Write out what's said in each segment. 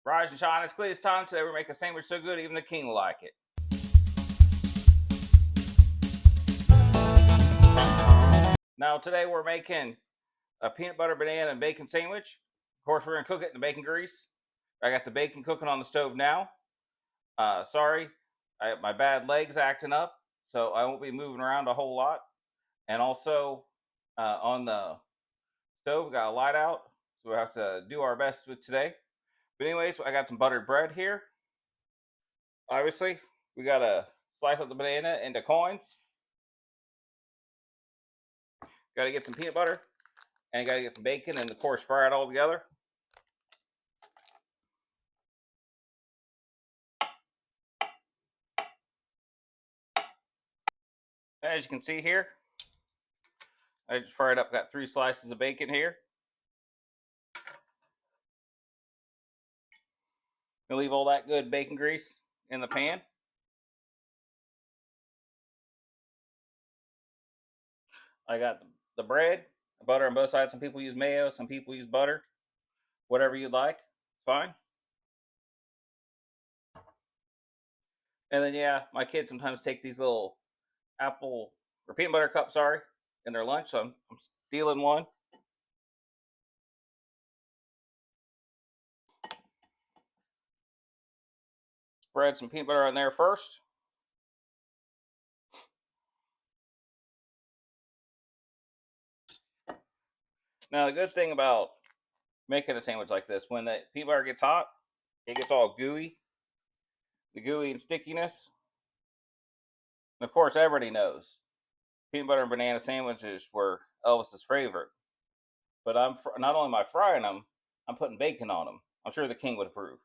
Rise and shine, it's Clee's time. Today we make a sandwich so good even the king will like it. Now today we're making a peanut butter, banana, and bacon sandwich. Of course, we're going to cook it in the bacon grease. I got the bacon cooking on the stove now. Sorry, my bad leg's acting up, so I won't be moving around a whole lot. And also, on the stove, we got a light out, so we have to do our best with today. But anyways, I got some buttered bread here. Obviously, we got to slice up the banana into coins. Got to get some peanut butter, and got to get some bacon, and of course, fry it all together. As you can see here, I just fried up. Got 3 slices of bacon here. Gonna leave all that good bacon grease in the pan. I got the bread, butter on both sides. Some people use mayo, some people use butter. Whatever you'd like, it's fine. And then yeah, my kids sometimes take these little apple or peanut butter cups, in their lunch. So I'm stealing one. Spread some peanut butter on there first. Now the good thing about making a sandwich like this, when the peanut butter gets hot, it gets all gooey, the gooey and stickiness. And of course, everybody knows peanut butter and banana sandwiches were Elvis's favorite. But I'm not only am I frying them, I'm putting bacon on them. I'm sure the king would approve.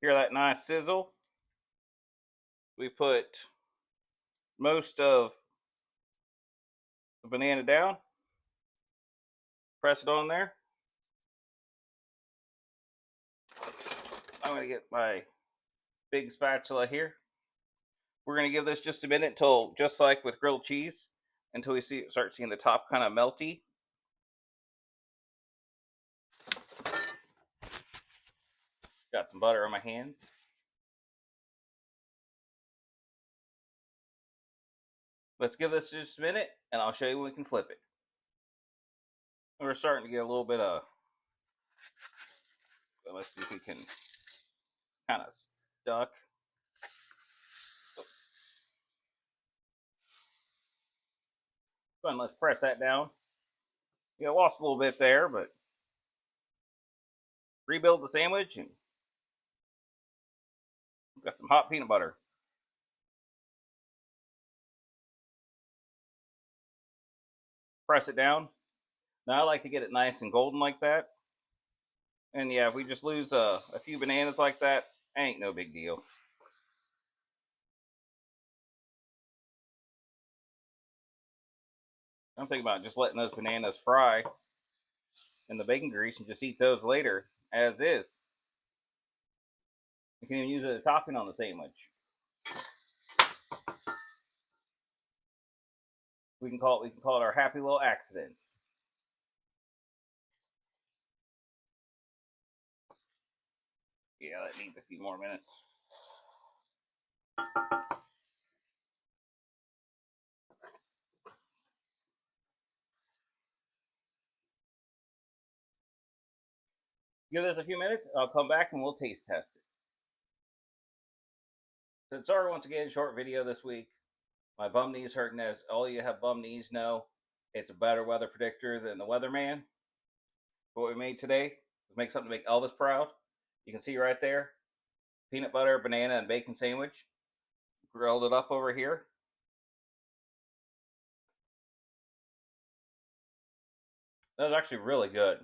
Hear that nice sizzle? We put most of the banana down, press it on there. I'm going to get my big spatula here. We're going to give this just a minute till, just like with grilled cheese, until we start seeing the top kind of melty. Got some butter on my hands. Let's give this just a minute, and I'll show you when we can flip it. We're starting to get a little bit of. Let's see if we can kind of stuck. Go ahead and let's press that down. Yeah, lost a little bit there, but rebuild the sandwich and got some hot peanut butter. Press it down. Now I like to get it nice and golden like that. And yeah, if we just lose a few bananas like that, ain't no big deal. I'm thinking about just letting those bananas fry in the bacon grease and just eat those later as is. You can even use it as a topping on the sandwich. We can call it our happy little accidents. Yeah, that needs a few more minutes. Give this a few minutes. I'll come back and we'll taste test it. So sorry once again, short video this week. My bum knee's hurting, as all you have bum knees know. It's a better weather predictor than the weatherman. What we made today was make something to make Elvis proud. You can see right there, peanut butter, banana, and bacon sandwich. Grilled it up over here. That was actually really good.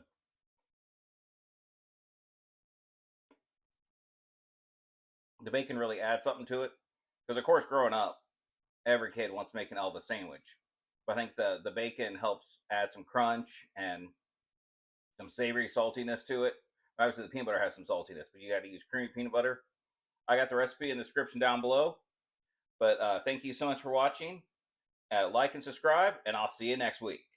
the bacon really adds something to it. Because of course, growing up, every kid wants to make an Elvis sandwich. But I think the bacon helps add some crunch and some savory saltiness to it. Obviously, the peanut butter has some saltiness, but you got to use creamy peanut butter. I got the recipe in the description down below. But thank you so much for watching. Like and subscribe, and I'll see you next week.